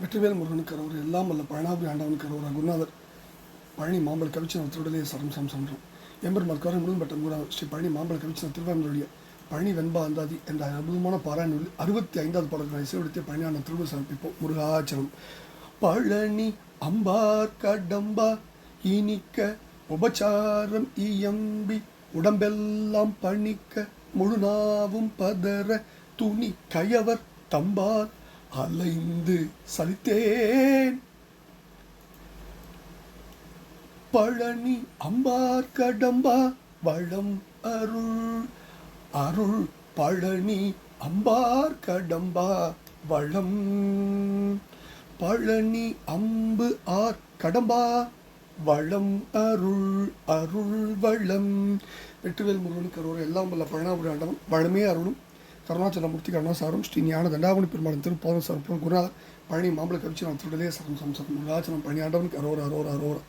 வெற்றிவேல் முருகனுக்கு அரோர், எல்லாம் வல்ல பழனாபுரி ஆண்டவனுக்கு அரோரா. குருநாதர் பழனி மாம்பழ கவிச்சன திருடலே சரம் சம்சன்றும் எம்பெருமாள் கவரை முழும்பட்ட குருநாதர் ஸ்ரீ பழனி மாம்பழ கவிச்சன திருவாரூருடைய பழனி வெண்பா அந்தாதி என்ற அற்புதமான பாராயணூரில் 65வது பாடல்களை இசைப்படுத்திய பழனியான திருவிழா சமர்ப்பிப்போம். முருகாச்சனம். பழனி அம்பார் கடம்பா இனிக்க உபச்சாரம் இயம்பி உடம்பெல்லாம் பணிக்க முழுநாவும் பதற துணி கயவர் தம்பால் அலைந்து சலித்தேன். பழனி அம்பார் கடம்பா வளம் அருள் அருள். பழனி அம்பார் கடம்பா வளம். பழனி அம்பு ஆர் கடம்பா வளம் அருள் அருள் வளம். வெற்றிவேல் முருகனுக்கு அரோர், எல்லாம் வல்ல பழனாபுரி ஆண்டவன் வளமே அருளும் கருணாச்சலமூர்த்தி கருணாசாரம் ஸ்ரீ ஞான தண்டாபுணி பெருமாளின் திருப்பாதம் சரப்பம் குருநாதர் பழனி மாம்பழ கவிச்சி நான் திருடலே சரம் சம்சம் முருகாச்சலம் பழனி ஆண்டவனுக்கு அரோர் அரோர் அரோர்.